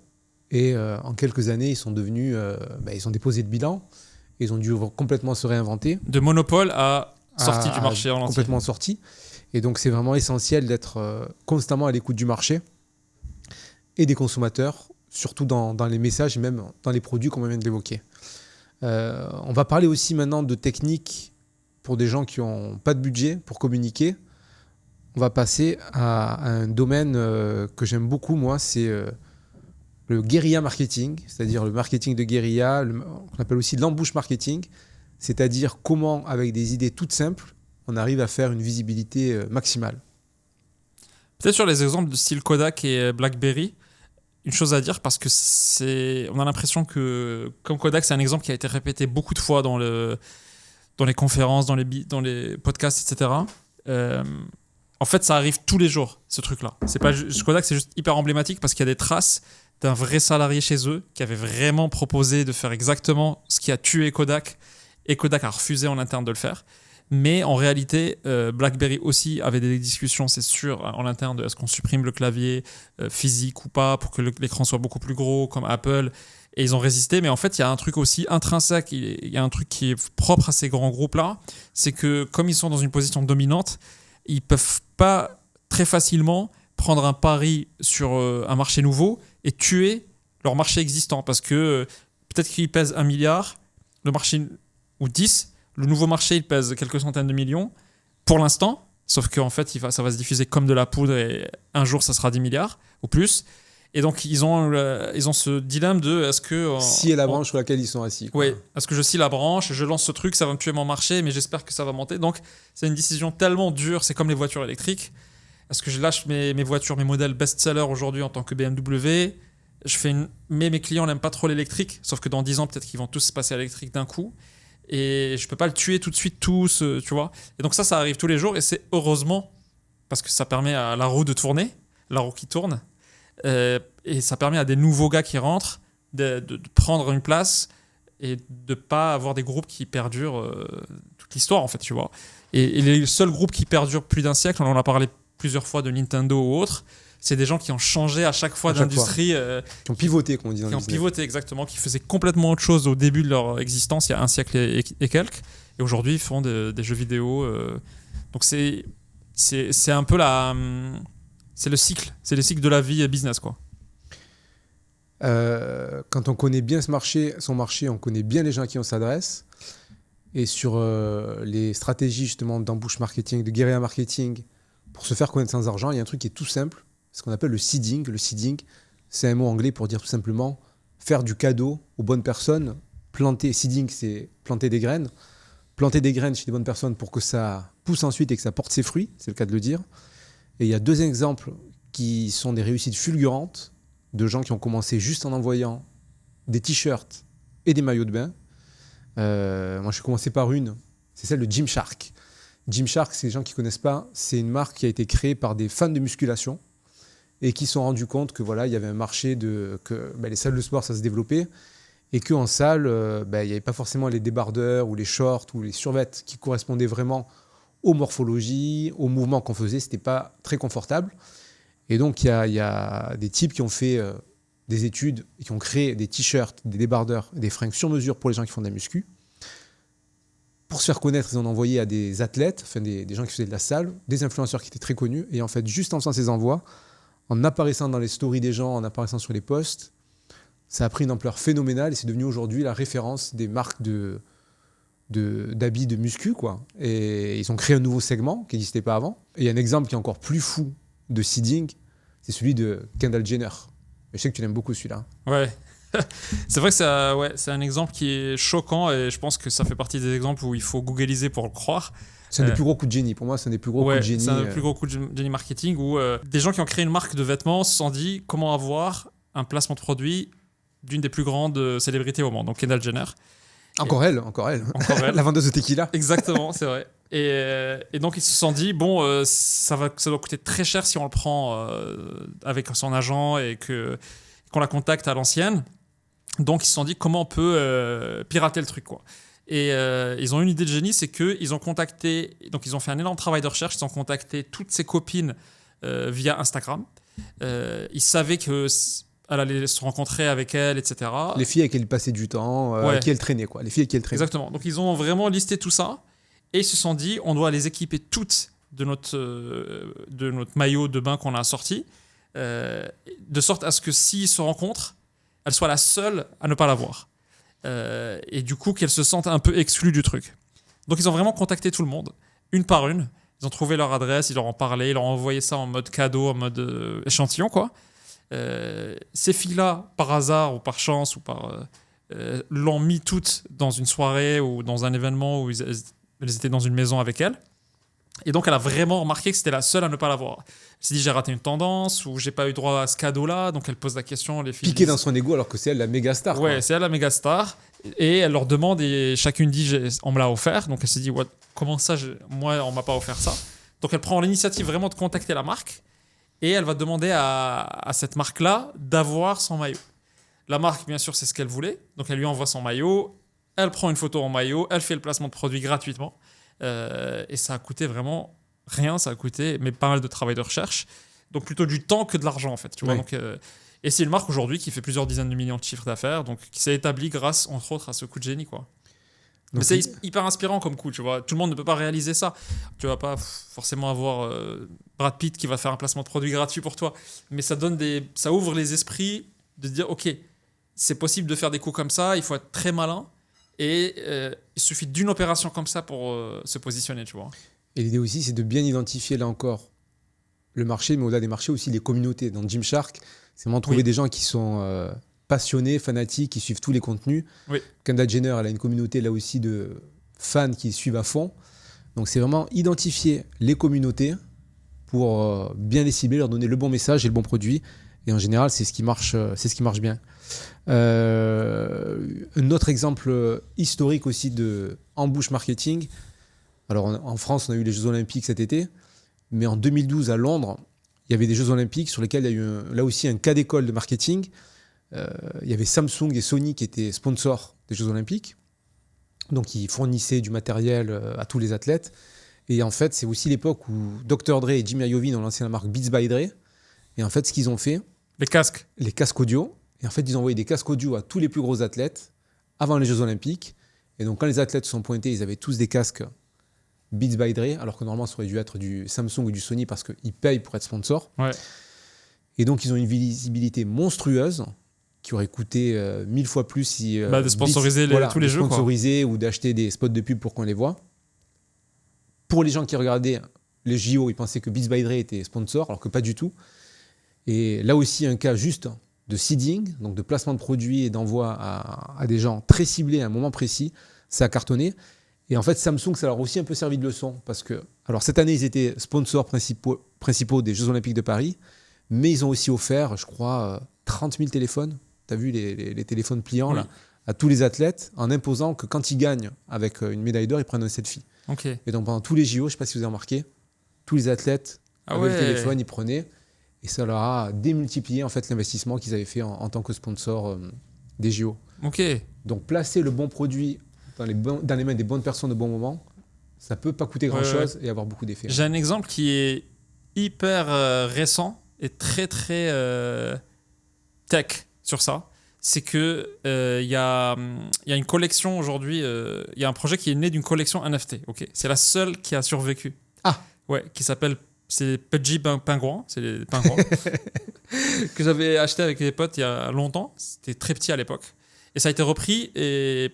[SPEAKER 2] Et en quelques années, ils sont devenus... ils ont déposé le bilan. Ils ont dû complètement se réinventer.
[SPEAKER 1] De monopole à sortie du marché en entier.
[SPEAKER 2] Complètement sorti. Et donc, c'est vraiment essentiel d'être constamment à l'écoute du marché et des consommateurs, surtout dans les messages et même dans les produits comme on vient de l'évoquer. On va parler aussi maintenant de techniques pour des gens qui n'ont pas de budget pour communiquer. On va passer à un domaine que j'aime beaucoup, moi, c'est... le guérilla marketing, c'est-à-dire le marketing de guérilla, on appelle aussi l'embouche marketing, c'est-à-dire comment, avec des idées toutes simples, on arrive à faire une visibilité maximale.
[SPEAKER 1] Peut-être sur les exemples de style Kodak et BlackBerry, une chose à dire parce que on a l'impression que comme Kodak, c'est un exemple qui a été répété beaucoup de fois dans les conférences, dans les podcasts, etc. En fait, ça arrive tous les jours, ce truc-là. C'est pas Kodak, c'est juste hyper emblématique parce qu'il y a des traces d'un vrai salarié chez eux qui avait vraiment proposé de faire exactement ce qui a tué Kodak, et Kodak a refusé en interne de le faire. Mais en réalité, BlackBerry aussi avait des discussions, c'est sûr, en interne de est-ce qu'on supprime le clavier physique ou pas pour que l'écran soit beaucoup plus gros comme Apple. Et ils ont résisté. Mais en fait, il y a un truc aussi intrinsèque, il y a un truc qui est propre à ces grands groupes-là, c'est que comme ils sont dans une position dominante, ils peuvent pas très facilement prendre un pari sur un marché nouveau et tuer leur marché existant. Parce que peut-être qu'ils pèsent 1 milliard, le marché, ou 10. Le nouveau marché, il pèse quelques centaines de millions pour l'instant, sauf qu'en fait, ça va se diffuser comme de la poudre et un jour, ça sera 10 milliards ou plus. Et donc, ils ont ce dilemme de est-ce que...
[SPEAKER 2] Si est la branche sur laquelle ils sont assis.
[SPEAKER 1] Oui, est-ce que je scie la branche, je lance ce truc, ça va me tuer mon marché, mais j'espère que ça va monter. Donc, c'est une décision tellement dure, c'est comme les voitures électriques. Est-ce que je lâche mes voitures, mes modèles best-seller aujourd'hui en tant que BMW mais mes clients n'aiment pas trop l'électrique, sauf que dans 10 ans, peut-être qu'ils vont tous passer à l'électrique d'un coup. Et je peux pas le tuer tout de suite tous, tu vois. Et donc ça arrive tous les jours et c'est heureusement parce que ça permet à la roue de tourner, la roue qui tourne, et ça permet à des nouveaux gars qui rentrent de prendre une place et de pas avoir des groupes qui perdurent toute l'histoire en fait, tu vois. Et les seuls groupes qui perdurent plus d'un siècle, on en a parlé plusieurs fois de Nintendo ou autres, c'est des gens qui ont changé à chaque fois d'industrie.
[SPEAKER 2] Qui ont pivoté, comme on dit dans le business.
[SPEAKER 1] Qui ont pivoté, exactement, qui faisaient complètement autre chose au début de leur existence, il y a un siècle et quelques. Et aujourd'hui, ils font des jeux vidéo. Donc c'est un peu c'est le cycle de la vie business, quoi.
[SPEAKER 2] Quand on connaît bien son marché, on connaît bien les gens à qui on s'adresse. Et sur les stratégies justement d'embauche marketing, de guérilla marketing, pour se faire connaître sans argent, il y a un truc qui est tout simple. Ce qu'on appelle le seeding. Le seeding, c'est un mot anglais pour dire tout simplement faire du cadeau aux bonnes personnes. Seeding, c'est planter des graines. Planter des graines chez les bonnes personnes pour que ça pousse ensuite et que ça porte ses fruits, c'est le cas de le dire. Et il y a 2 exemples qui sont des réussites fulgurantes de gens qui ont commencé juste en envoyant des t-shirts et des maillots de bain. Moi, je suis commencé par une, c'est celle de Gymshark. Gymshark, c'est les gens qui ne connaissent pas, c'est une marque qui a été créée par des fans de musculation et qui se sont rendus compte que il y avait un marché que les salles de sport ça se développait et qu'en salle il n'y avait pas forcément les débardeurs ou les shorts ou les survêtements qui correspondaient vraiment aux morphologies, aux mouvements qu'on faisait, c'était pas très confortable. Et donc il y a des types qui ont fait des études et qui ont créé des t-shirts, des débardeurs, des fringues sur mesure pour les gens qui font de la muscu. Pour se faire connaître, ils en ont envoyé à des athlètes, enfin des gens qui faisaient de la salle, des influenceurs qui étaient très connus. Et en fait, juste en faisant ces envois, en apparaissant dans les stories des gens, en apparaissant sur les posts, ça a pris une ampleur phénoménale et c'est devenu aujourd'hui la référence des marques d'habits de muscu, quoi. Et ils ont créé un nouveau segment qui n'existait pas avant. Et il y a un exemple qui est encore plus fou de seeding, c'est celui de Kendall Jenner. Je sais que tu l'aimes beaucoup celui-là.
[SPEAKER 1] Ouais. C'est vrai que c'est un exemple qui est choquant et je pense que ça fait partie des exemples où il faut googliser pour le croire.
[SPEAKER 2] C'est un des plus gros coups de génie. Pour moi, c'est un des plus gros coups de génie.
[SPEAKER 1] C'est un des plus gros coups de génie marketing où des gens qui ont créé une marque de vêtements se sont dit comment avoir un placement de produit d'une des plus grandes célébrités au monde, donc Kendall Jenner.
[SPEAKER 2] Encore elle. La vendeuse de tequila.
[SPEAKER 1] Exactement, c'est vrai. Et donc ils se sont dit ça doit coûter très cher si on le prend avec son agent et qu'on la contacte à l'ancienne. Donc ils se sont dit comment on peut pirater le truc, quoi. Et ils ont une idée de génie, c'est qu'ils ont contacté, donc ils ont fait un énorme travail de recherche, ils ont contacté toutes ses copines via Instagram. Ils savaient qu'elle allait se rencontrer avec elle, etc.
[SPEAKER 2] Les filles avec qui elle passait du temps, avec qui elle traînait, quoi. Les filles avec qui elle traînait.
[SPEAKER 1] Exactement. Donc ils ont vraiment listé tout ça et ils se sont dit on doit les équiper toutes de notre maillot de bain qu'on a sorti, de sorte à ce que s'ils se rencontrent, elle soit la seule à ne pas l'avoir. Et du coup, qu'elles se sentent un peu exclues du truc. Donc, ils ont vraiment contacté tout le monde, une par une. Ils ont trouvé leur adresse, ils leur ont parlé, ils leur ont envoyé ça en mode cadeau, en mode échantillon, quoi. Ces filles-là, par hasard ou par chance, ou l'ont mis toutes dans une soirée ou dans un événement où elles étaient dans une maison avec elles. Et donc, elle a vraiment remarqué que c'était la seule à ne pas l'avoir. Elle s'est dit, j'ai raté une tendance ou j'ai pas eu droit à ce cadeau-là. Donc, elle pose la question. Les filles
[SPEAKER 2] Piqué
[SPEAKER 1] disent,
[SPEAKER 2] dans son ego alors que c'est elle la méga star.
[SPEAKER 1] ouais,
[SPEAKER 2] Quoi.
[SPEAKER 1] c'est elle la méga star. Et elle leur demande et chacune dit, on me l'a offert. Donc, elle s'est dit, What, comment ça, moi, on m'a pas offert ça. Donc, elle prend l'initiative vraiment de contacter la marque. Et elle va demander à cette marque-là d'avoir son maillot. La marque, bien sûr, c'est ce qu'elle voulait. Donc, elle lui envoie son maillot. Elle prend une photo en maillot. Elle fait le placement de produit gratuitement. Et ça a coûté vraiment rien, ça a coûté mais pas mal de travail de recherche, donc plutôt du temps que de l'argent en fait, tu vois. Donc, et c'est une marque aujourd'hui qui fait plusieurs dizaines de millions de chiffres d'affaires, donc qui s'est établie grâce entre autres à ce coup de génie, quoi. Donc, mais c'est hyper inspirant comme coup, tu vois. Tout le monde ne peut pas réaliser ça. Tu vas pas forcément avoir Brad Pitt qui va faire un placement de produit gratuit pour toi, mais ça ouvre les esprits de dire ok, c'est possible de faire des coups comme ça, il faut être très malin. Et il suffit d'une opération comme ça pour se positionner, tu vois.
[SPEAKER 2] Et l'idée aussi, c'est de bien identifier, là encore, le marché, mais au-delà des marchés aussi, les communautés. Dans Gymshark, c'est vraiment trouver des gens qui sont passionnés, fanatiques, qui suivent tous les contenus.
[SPEAKER 1] Oui.
[SPEAKER 2] Kendall Jenner, elle a une communauté, là aussi, de fans qui suivent à fond. Donc, c'est vraiment identifier les communautés pour bien les cibler, leur donner le bon message et le bon produit. Et en général, c'est ce qui marche bien. Un autre exemple historique aussi de embouche marketing. Alors en France, on a eu les Jeux Olympiques cet été, mais en 2012 à Londres, il y avait des Jeux Olympiques sur lesquels il y a eu là aussi un cas d'école de marketing. Il y avait Samsung et Sony qui étaient sponsors des Jeux Olympiques, donc ils fournissaient du matériel à tous les athlètes. Et en fait, c'est aussi l'époque où Dr. Dre et Jimmy Iovine ont lancé la marque Beats by Dre. Et en fait, ce qu'ils ont fait, les casques audio. Et en fait, ils ont envoyé des casques audio à tous les plus gros athlètes avant les Jeux Olympiques. Et donc, quand les athlètes se sont pointés, ils avaient tous des casques Beats by Dre, alors que normalement, ça aurait dû être du Samsung ou du Sony parce qu'ils payent pour être sponsors.
[SPEAKER 1] Ouais.
[SPEAKER 2] Et donc, ils ont une visibilité monstrueuse qui aurait coûté 1000 fois plus si
[SPEAKER 1] de sponsoriser tous les jeux.
[SPEAKER 2] Sponsoriser ou d'acheter des spots de pub pour qu'on les voit. Pour les gens qui regardaient les JO, ils pensaient que Beats by Dre était sponsor, alors que pas du tout. Et là aussi, un cas juste de seeding, donc de placement de produits et d'envoi à des gens très ciblés à un moment précis. Ça a cartonné. Et en fait, Samsung, ça leur a aussi un peu servi de leçon. Parce que, alors cette année, ils étaient sponsors principaux des Jeux Olympiques de Paris, mais ils ont aussi offert, je crois, 30 000 téléphones. Tu as vu les téléphones pliants là, à tous les athlètes, en imposant que quand ils gagnent avec une médaille d'or, ils prennent un selfie.
[SPEAKER 1] Okay.
[SPEAKER 2] Et donc pendant tous les JO, je ne sais pas si vous avez remarqué, tous les athlètes avaient le téléphone, ils prenaient. Et ça leur a démultiplié en fait, l'investissement qu'ils avaient fait en tant que sponsor des JO.
[SPEAKER 1] Okay.
[SPEAKER 2] Donc placer le bon produit dans les mains des bonnes personnes au bon moment, ça peut pas coûter grand-chose et avoir beaucoup d'effets.
[SPEAKER 1] J'ai un exemple qui est hyper récent et très très tech sur ça. C'est que y a une collection aujourd'hui, il y a un projet qui est né d'une collection NFT. Okay, c'est la seule qui a survécu.
[SPEAKER 2] Ah.
[SPEAKER 1] Ouais, qui s'appelle c'est Pudgy Pingouin, c'est les pingouins que j'avais acheté avec des potes il y a longtemps. C'était très petit à l'époque. Et ça a été repris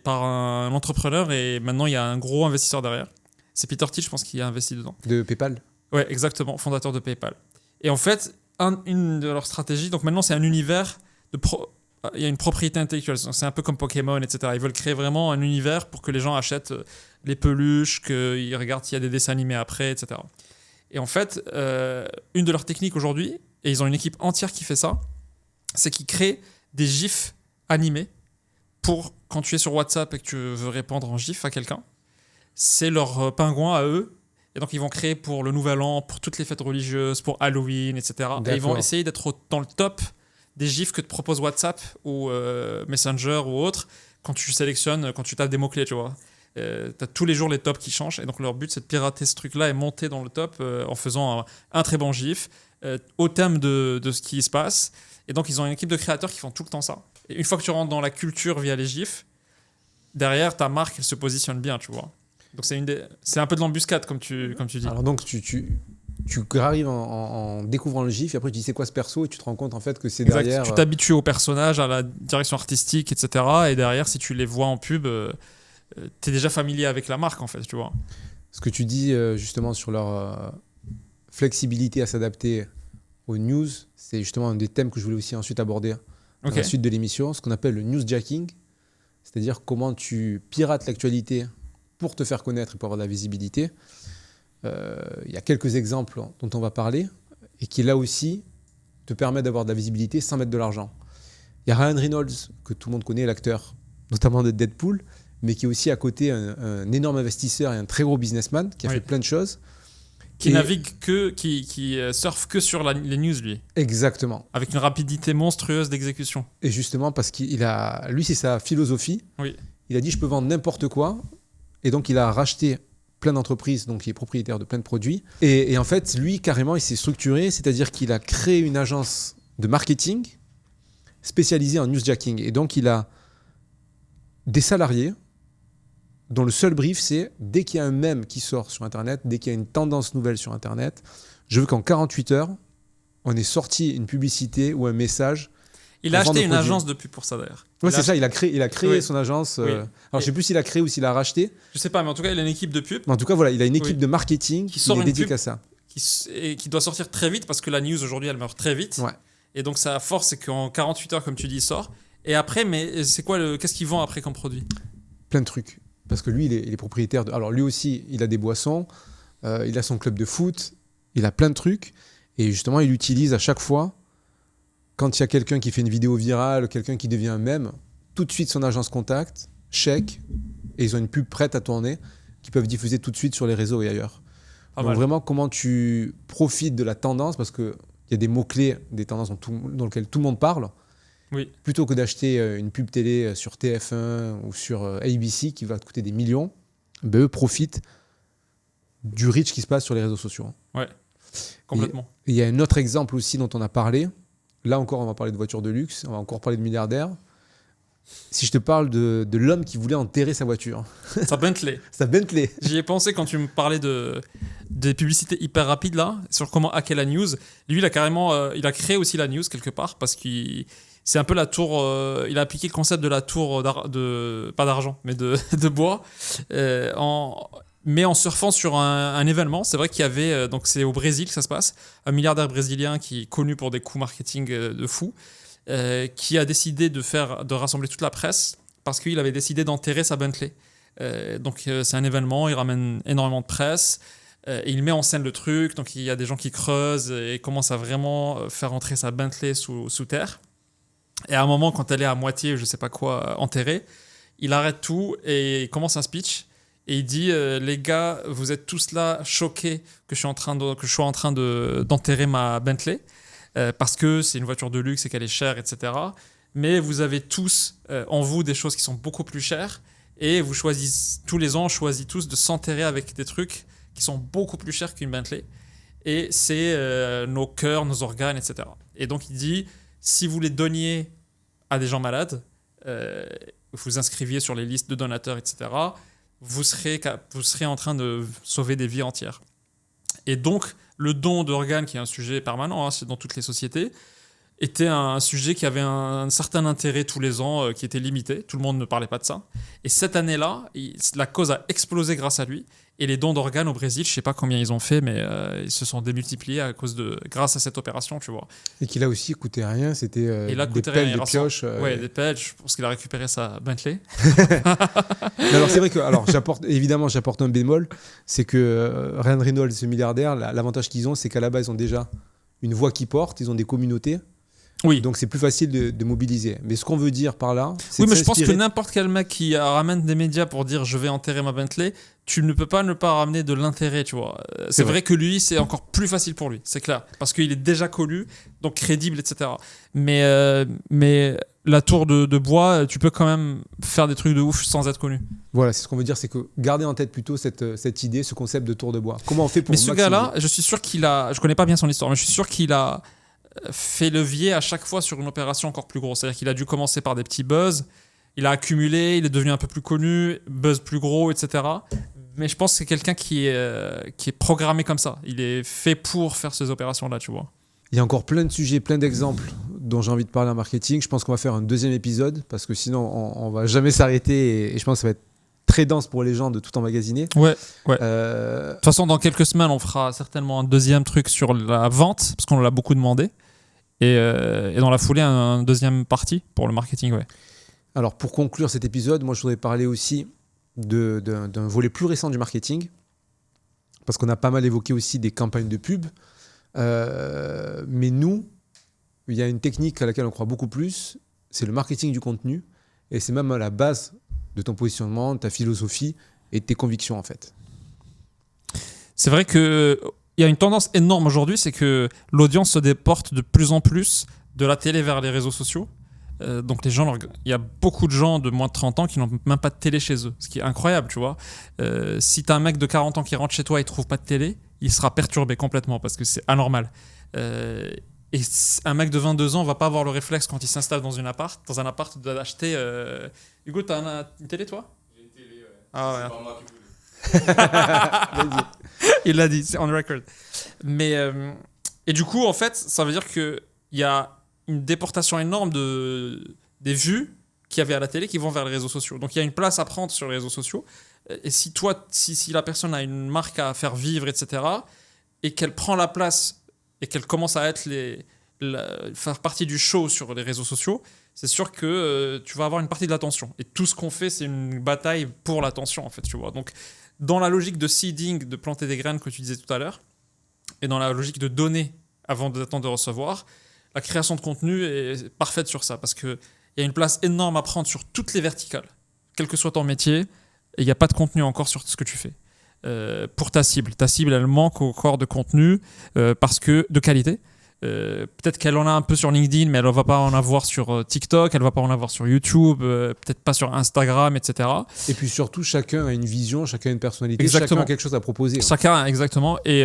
[SPEAKER 1] par un entrepreneur et maintenant il y a un gros investisseur derrière. C'est Peter Thiel, je pense, qui a investi dedans.
[SPEAKER 2] De PayPal ?
[SPEAKER 1] Ouais, exactement, fondateur de PayPal. Et en fait, une de leurs stratégies, donc maintenant c'est un univers il y a une propriété intellectuelle. C'est un peu comme Pokémon, etc. Ils veulent créer vraiment un univers pour que les gens achètent les peluches, qu'ils regardent s'il y a des dessins animés après, etc. Et en fait, une de leurs techniques aujourd'hui, et ils ont une équipe entière qui fait ça, c'est qu'ils créent des gifs animés pour quand tu es sur WhatsApp et que tu veux répondre en gif à quelqu'un. C'est leur pingouin à eux. Et donc, ils vont créer pour le Nouvel An, pour toutes les fêtes religieuses, pour Halloween, etc. D'accord. Et ils vont essayer d'être dans le top des gifs que te propose WhatsApp ou Messenger ou autre quand tu sélectionnes, quand tu tapes des mots-clés, tu vois. Tu as tous les jours les tops qui changent. Et donc, leur but, c'est de pirater ce truc-là et monter dans le top en faisant un très bon gif au thème de ce qui se passe. Et donc, ils ont une équipe de créateurs qui font tout le temps ça. Et une fois que tu rentres dans la culture via les gifs, derrière, ta marque, elle se positionne bien, tu vois. Donc, c'est un peu de l'embuscade, comme tu dis.
[SPEAKER 2] Alors donc, tu arrives en découvrant le gif et après tu dis c'est quoi ce perso et tu te rends compte en fait que c'est
[SPEAKER 1] exact.
[SPEAKER 2] Derrière...
[SPEAKER 1] Tu t'habitues au personnage, à la direction artistique, etc. Et derrière, si tu les vois en pub, t'es déjà familier avec la marque, en fait, tu vois.
[SPEAKER 2] Ce que tu dis justement sur leur flexibilité à s'adapter aux news, c'est justement un des thèmes que je voulais aussi ensuite aborder dans la suite de l'émission, ce qu'on appelle le newsjacking, c'est-à-dire comment tu pirates l'actualité pour te faire connaître et pour avoir de la visibilité. il y a quelques exemples dont on va parler et qui là aussi te permettent d'avoir de la visibilité sans mettre de l'argent. Il y a Ryan Reynolds, que tout le monde connaît, l'acteur, notamment de Deadpool, mais qui est aussi à côté un énorme investisseur et un très gros businessman qui a fait plein de choses.
[SPEAKER 1] Qui navigue qui surfe que sur les news, lui.
[SPEAKER 2] Exactement.
[SPEAKER 1] Avec une rapidité monstrueuse d'exécution.
[SPEAKER 2] Et justement, parce lui, c'est sa philosophie.
[SPEAKER 1] Oui.
[SPEAKER 2] Il a dit, je peux vendre n'importe quoi. Et donc, il a racheté plein d'entreprises, donc il est propriétaire de plein de produits. Et en fait, lui, carrément, il s'est structuré, c'est-à-dire qu'il a créé une agence de marketing spécialisée en newsjacking. Et donc, il a des salariés dont le seul brief, c'est dès qu'il y a un mème qui sort sur Internet, dès qu'il y a une tendance nouvelle sur Internet, je veux qu'en 48 heures, on ait sorti une publicité ou un message.
[SPEAKER 1] Il a acheté une agence de pub pour ça, d'ailleurs.
[SPEAKER 2] Oui, c'est ça, il a créé son agence.
[SPEAKER 1] Oui.
[SPEAKER 2] Alors, je ne sais plus s'il a créé ou s'il a racheté.
[SPEAKER 1] Je ne sais pas, mais en tout cas, il a une équipe de pub.
[SPEAKER 2] Mais en tout cas, voilà, il a une équipe de marketing qui est dédiée à ça.
[SPEAKER 1] Qui doit sortir très vite, parce que la news, aujourd'hui, elle meurt très vite.
[SPEAKER 2] Ouais.
[SPEAKER 1] Et donc, sa force, c'est qu'en 48 heures, comme tu dis, il sort. Et après, mais c'est quoi qu'est-ce qu'il vend après comme produit ?
[SPEAKER 2] Plein de trucs. Parce que lui, il est propriétaire de... Alors, lui aussi, il a des boissons, il a son club de foot, il a plein de trucs. Et justement, il utilise à chaque fois, quand il y a quelqu'un qui fait une vidéo virale, quelqu'un qui devient un mème, tout de suite son agence contacte, chèque, et ils ont une pub prête à tourner, qu'ils peuvent diffuser tout de suite sur les réseaux et ailleurs. Donc vraiment, comment tu profites de la tendance, parce qu'il y a des mots-clés, des tendances dans lesquelles tout le monde parle.
[SPEAKER 1] Oui.
[SPEAKER 2] Plutôt que d'acheter une pub télé sur TF1 ou sur ABC qui va te coûter des millions, ben eux profitent du reach qui se passe sur les réseaux sociaux.
[SPEAKER 1] Ouais, complètement.
[SPEAKER 2] Il y a un autre exemple aussi dont on a parlé. Là encore, on va parler de voitures de luxe, on va encore parler de milliardaires. Si je te parle de l'homme qui voulait enterrer sa voiture.
[SPEAKER 1] Sa Bentley.
[SPEAKER 2] Sa Bentley.
[SPEAKER 1] J'y ai pensé quand tu me parlais des publicités hyper rapides là, sur comment hacker la news. Lui, il a carrément, il a créé aussi la news quelque part parce qu'il... C'est un peu la tour. Il a appliqué le concept de la tour pas d'argent, mais de bois, mais en surfant sur un événement. C'est vrai qu'il y avait, donc c'est au Brésil que ça se passe, un milliardaire brésilien qui est connu pour des coups marketing de fou, qui a décidé de rassembler toute la presse parce qu'il avait décidé d'enterrer sa Bentley. Donc c'est un événement, il ramène énormément de presse. Et il met en scène le truc, donc il y a des gens qui creusent et commencent à vraiment faire entrer sa Bentley sous terre. Et à un moment, quand elle est à moitié, je sais pas quoi, enterrée, il arrête tout et il commence un speech. Et il dit les gars, vous êtes tous là choqués que je sois en train d'enterrer ma Bentley parce que c'est une voiture de luxe et qu'elle est chère, etc. Mais vous avez tous en vous des choses qui sont beaucoup plus chères et vous choisissez tous les ans, on choisit tous de s'enterrer avec des trucs qui sont beaucoup plus chers qu'une Bentley. Et c'est nos cœurs, nos organes, etc. Et donc il dit si vous les donniez à des gens malades, vous inscriviez sur les listes de donateurs, etc., vous serez en train de sauver des vies entières. Et donc, le don d'organes, qui est un sujet permanent c'est dans toutes les sociétés, était un sujet qui avait un certain intérêt tous les ans, qui était limité. Tout le monde ne parlait pas de ça. Et cette année-là, la cause a explosé grâce à lui. Et les dons d'organes au Brésil, je ne sais pas combien ils ont fait, mais ils se sont démultipliés grâce à cette opération, tu vois.
[SPEAKER 2] Et qu'il a aussi coûté rien, c'était des pelles, des pioches.
[SPEAKER 1] Ouais, des pelles, je pense qu'il a récupéré sa Bentley.
[SPEAKER 2] Mais alors c'est vrai que, j'apporte un bémol, c'est que Ryan Reynolds, ce milliardaire, l'avantage qu'ils ont, c'est qu'à la base, ils ont déjà une voix qui porte, ils ont des communautés.
[SPEAKER 1] Oui.
[SPEAKER 2] Donc c'est plus facile de mobiliser. Mais ce qu'on veut dire par là, c'est
[SPEAKER 1] oui, mais je pense que n'importe quel mec qui ramène des médias pour dire je vais enterrer ma Bentley, tu ne peux pas ne pas ramener de l'intérêt, tu vois. C'est vrai que lui, c'est encore plus facile pour lui, c'est clair, parce qu'il est déjà connu, donc crédible, etc. Mais la tour de bois, tu peux quand même faire des trucs de ouf sans être connu.
[SPEAKER 2] Voilà, c'est ce qu'on veut dire, c'est que garder en tête plutôt cette idée, ce concept de tour de bois. Comment on fait pour
[SPEAKER 1] maximiser. Mais ce gars-là, je suis sûr je connais pas bien son histoire, mais je suis sûr qu'il a fait levier à chaque fois sur une opération encore plus grosse. C'est-à-dire qu'il a dû commencer par des petits buzz, il a accumulé, il est devenu un peu plus connu, buzz plus gros, etc. Mais je pense que c'est quelqu'un qui est programmé comme ça. Il est fait pour faire ces opérations-là, tu vois.
[SPEAKER 2] Il y a encore plein de sujets, plein d'exemples dont j'ai envie de parler en marketing. Je pense qu'on va faire un deuxième épisode parce que sinon, on va jamais s'arrêter et je pense que ça va être très dense pour les gens de tout emmagasiner.
[SPEAKER 1] Ouais. De toute façon, dans quelques semaines, on fera certainement un deuxième truc sur la vente parce qu'on l'a beaucoup demandé. Et dans la foulée, un deuxième partie pour le marketing, ouais.
[SPEAKER 2] Alors, pour conclure cet épisode, moi, je voudrais parler aussi d'un volet plus récent du marketing. parce qu'on a pas mal évoqué aussi des campagnes de pub. Mais nous, il y a une technique à laquelle on croit beaucoup plus, c'est le marketing du contenu. Et c'est même à la base de ton positionnement, de ta philosophie et de tes convictions, en fait.
[SPEAKER 1] C'est vrai qu'il y a une tendance énorme aujourd'hui, c'est que l'audience se déporte de plus en plus de la télé vers les réseaux sociaux. Donc les gens, il y a beaucoup de gens de moins de 30 ans qui n'ont même pas de télé chez eux, ce qui est incroyable, tu vois. Si tu as un mec de 40 ans qui rentre chez toi et ne trouve pas de télé, il sera perturbé complètement parce que c'est anormal. Et un mec de 22 ans va pas avoir le réflexe quand il s'installe dans un appart d'acheter... Hugo, t'as une télé, toi?
[SPEAKER 3] J'ai une télé, ouais.
[SPEAKER 1] Ah,
[SPEAKER 3] C'est
[SPEAKER 1] ouais.
[SPEAKER 3] pas moi qui voulais.
[SPEAKER 1] Il l'a dit, c'est on record. Mais, et du coup, en fait, ça veut dire qu'il y a une déportation énorme des vues qu'il y avait à la télé qui vont vers les réseaux sociaux. Donc il y a une place à prendre sur les réseaux sociaux. Et si la personne a une marque à faire vivre, etc., et qu'elle prend la place et qu'elle commence à être faire partie du show sur les réseaux sociaux, c'est sûr que tu vas avoir une partie de l'attention. Et tout ce qu'on fait, c'est une bataille pour l'attention, en fait, tu vois. Donc, dans la logique de seeding, de planter des graines que tu disais tout à l'heure, et dans la logique de donner avant d'attendre de recevoir, la création de contenu est parfaite sur ça, parce qu'il y a une place énorme à prendre sur toutes les verticales, quel que soit ton métier, et il n'y a pas de contenu encore sur ce que tu fais. Pour ta cible, elle manque encore de contenu parce que de qualité. Peut-être qu'elle en a un peu sur LinkedIn, mais elle ne va pas en avoir sur TikTok, elle ne va pas en avoir sur YouTube, peut-être pas sur Instagram, etc.
[SPEAKER 2] Et puis surtout, chacun a une vision, chacun a une personnalité,
[SPEAKER 1] Exactement.
[SPEAKER 2] chacun a quelque chose à proposer.
[SPEAKER 1] Chacun, exactement. Et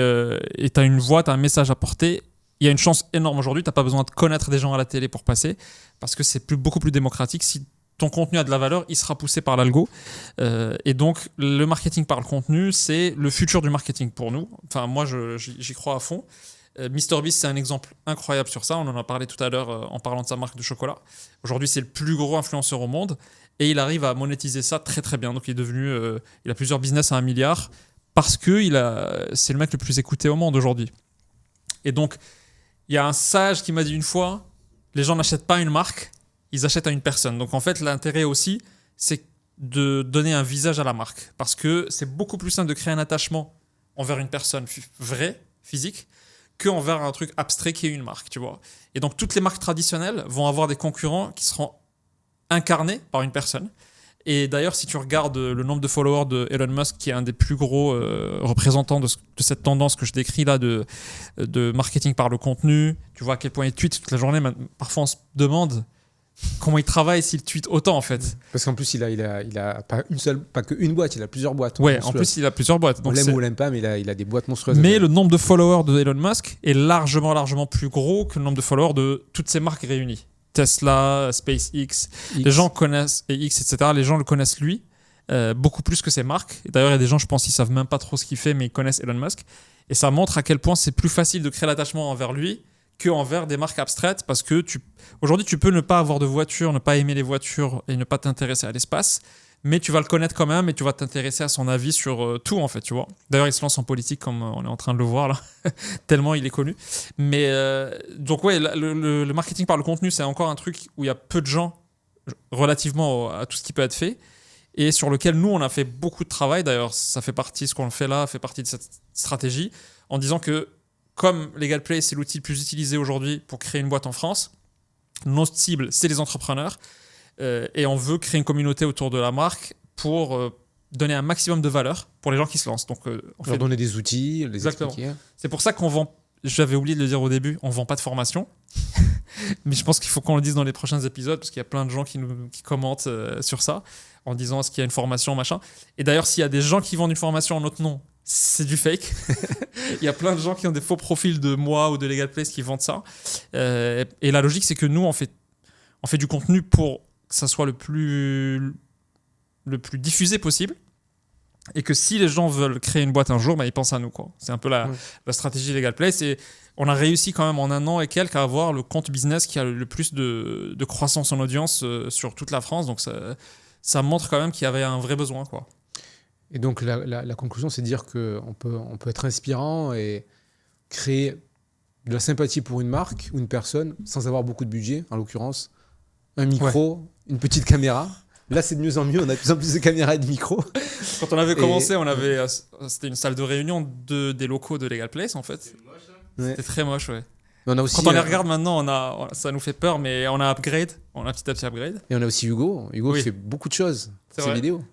[SPEAKER 1] tu as une voix, tu as un message à porter. Il y a une chance énorme aujourd'hui, tu n'as pas besoin de connaître des gens à la télé pour passer, parce que c'est beaucoup plus démocratique. Si ton contenu a de la valeur, il sera poussé par l'algo. Et donc, le marketing par le contenu, c'est le futur du marketing pour nous. Enfin, moi, j'y crois à fond. MrBeast, c'est un exemple incroyable sur ça. On en a parlé tout à l'heure en parlant de sa marque de chocolat. Aujourd'hui, c'est le plus gros influenceur au monde et il arrive à monétiser ça très très bien. Donc, il est devenu, il a plusieurs business à 1 milliard parce que c'est le mec le plus écouté au monde aujourd'hui. Et donc, il y a un sage qui m'a dit une fois, les gens n'achètent pas une marque, ils achètent à une personne. Donc, en fait, l'intérêt aussi, c'est de donner un visage à la marque parce que c'est beaucoup plus simple de créer un attachement envers une personne vraie, physique, qu'envers un truc abstrait qui est une marque, tu vois. Et donc, toutes les marques traditionnelles vont avoir des concurrents qui seront incarnés par une personne. Et d'ailleurs, si tu regardes le nombre de followers de Elon Musk, qui est un des plus gros représentants de cette tendance que je décris là de marketing par le contenu, tu vois à quel point il tweet toute la journée. Parfois, on se demande comment il travaille s'il tweet autant, en fait.
[SPEAKER 2] Parce qu'en plus, il a pas qu'une boîte, il a plusieurs boîtes.
[SPEAKER 1] Ouais, en plus, il a plusieurs boîtes.
[SPEAKER 2] Donc on l'aime ou on l'aime pas, mais il a des boîtes monstrueuses.
[SPEAKER 1] Mais le nombre de followers de Elon Musk est largement plus gros que le nombre de followers de toutes ces marques réunies. Tesla, SpaceX, les gens connaissent, et X, etc. Les gens le connaissent lui, beaucoup plus que ses marques. Et d'ailleurs, il y a des gens, je pense, qui savent même pas trop ce qu'il fait, mais ils connaissent Elon Musk. Et ça montre à quel point c'est plus facile de créer l'attachement envers lui qu'envers des marques abstraites, parce que aujourd'hui, tu peux ne pas avoir de voiture, ne pas aimer les voitures et ne pas t'intéresser à l'espace, mais tu vas le connaître quand même et tu vas t'intéresser à son avis sur tout, en fait, tu vois. D'ailleurs, il se lance en politique, comme on est en train de le voir là, tellement il est connu. Mais donc, ouais, le marketing par le contenu, c'est encore un truc où il y a peu de gens relativement à tout ce qui peut être fait et sur lequel nous, on a fait beaucoup de travail. D'ailleurs, ça fait partie, ce qu'on fait là, fait partie de cette stratégie, en disant que comme Legal Play, c'est l'outil le plus utilisé aujourd'hui pour créer une boîte en France, notre cible, c'est les entrepreneurs. Et on veut créer une communauté autour de la marque pour donner un maximum de valeur pour les gens qui se lancent. Donc, on
[SPEAKER 2] leur donner des outils, les
[SPEAKER 1] Exactement.
[SPEAKER 2] expliquer.
[SPEAKER 1] C'est pour ça qu'on vend, j'avais oublié de le dire au début, on vend pas de formation. Mais je pense qu'il faut qu'on le dise dans les prochains épisodes parce qu'il y a plein de gens qui commentent sur ça en disant est-ce qu'il y a une formation, machin. Et d'ailleurs, s'il y a des gens qui vendent une formation en notre nom, c'est du fake. Il y a plein de gens qui ont des faux profils de moi ou de Legal Place qui vendent ça. Et la logique, c'est que nous, on fait du contenu pour que ça soit le plus diffusé possible et que si les gens veulent créer une boîte un jour, bah, ils pensent à nous, quoi. C'est un peu la stratégie Legal Place et on a réussi quand même en 1 an et quelques à avoir le compte business qui a le plus de croissance en audience sur toute la France. Donc ça montre quand même qu'il y avait un vrai besoin, quoi.
[SPEAKER 2] Et donc la conclusion, c'est de dire qu'on peut être inspirant et créer de la sympathie pour une marque ou une personne sans avoir beaucoup de budget, en l'occurrence un micro, une petite caméra, Là, c'est de mieux en mieux. On a de plus en plus de caméras et de micros.
[SPEAKER 1] Quand on avait commencé, c'était une salle de réunion des locaux de Legal Place en fait.
[SPEAKER 3] C'est moche, hein.
[SPEAKER 2] Ouais.
[SPEAKER 1] C'était très moche, ouais.
[SPEAKER 2] Mais on a aussi,
[SPEAKER 1] Quand on les regarde maintenant, ça nous fait peur, mais on a upgrade, on a petit à petit upgrade.
[SPEAKER 2] Et on a aussi Hugo. Hugo
[SPEAKER 1] Oui.
[SPEAKER 2] qui fait beaucoup de choses.
[SPEAKER 1] C'est
[SPEAKER 2] Ses
[SPEAKER 1] vrai.
[SPEAKER 2] vidéos.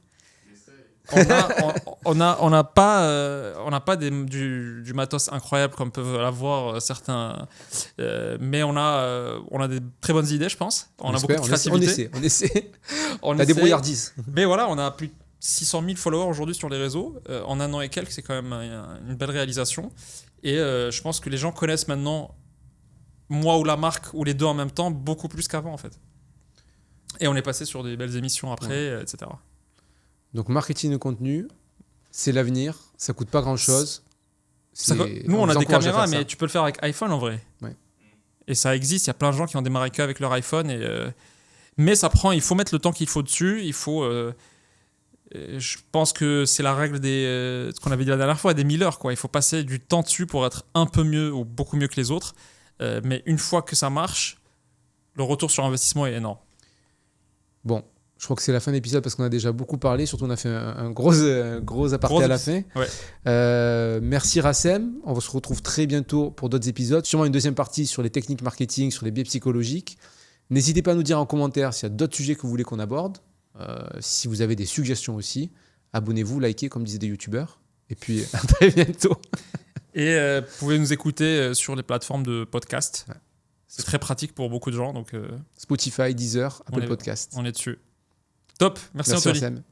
[SPEAKER 1] On n'a pas du matos incroyable comme peuvent l'avoir certains, mais on a des très bonnes idées, je pense. On a beaucoup de créativité.
[SPEAKER 2] On essaie.
[SPEAKER 1] On
[SPEAKER 2] La
[SPEAKER 1] essaie.
[SPEAKER 2] débrouillardise.
[SPEAKER 1] Mais voilà, on a plus de 600 000 followers aujourd'hui sur les réseaux. En un an et quelques, c'est quand même une belle réalisation. Et je pense que les gens connaissent maintenant moi ou la marque, ou les deux en même temps, beaucoup plus qu'avant en fait. Et on est passé sur des belles émissions après, etc.
[SPEAKER 2] Donc, marketing de contenu, c'est l'avenir. Ça coûte pas grand-chose.
[SPEAKER 1] Nous, on a
[SPEAKER 2] vous
[SPEAKER 1] des
[SPEAKER 2] encourage à
[SPEAKER 1] caméras,
[SPEAKER 2] faire ça.
[SPEAKER 1] mais tu peux le faire avec iPhone en vrai.
[SPEAKER 2] Ouais.
[SPEAKER 1] Et ça existe, il y a plein de gens qui ont démarré qu'avec leur iPhone. Mais il faut mettre le temps qu'il faut dessus. Je pense que c'est la règle ce qu'on avait dit la dernière fois, des Miller, quoi. Il faut passer du temps dessus pour être un peu mieux ou beaucoup mieux que les autres. Mais une fois que ça marche, le retour sur investissement est énorme.
[SPEAKER 2] Bon, je crois que c'est la fin de l'épisode parce qu'on a déjà beaucoup parlé. Surtout, on a fait un gros aparté à la fin.
[SPEAKER 1] Ouais.
[SPEAKER 2] Merci Rassem. On se retrouve très bientôt pour d'autres épisodes. Sûrement une deuxième partie sur les techniques marketing, sur les biais psychologiques. N'hésitez pas à nous dire en commentaire s'il y a d'autres sujets que vous voulez qu'on aborde. Si vous avez des suggestions aussi, abonnez-vous, likez, comme disaient des youtubeurs. Et puis, à très bientôt.
[SPEAKER 1] Et vous pouvez nous écouter sur les plateformes de podcast.
[SPEAKER 2] Ouais.
[SPEAKER 1] C'est très pratique pour beaucoup de gens. Donc,
[SPEAKER 2] Spotify, Deezer, Apple Podcast.
[SPEAKER 1] on est dessus. Top. Merci
[SPEAKER 2] Merci
[SPEAKER 1] Anthony.
[SPEAKER 2] Rassem.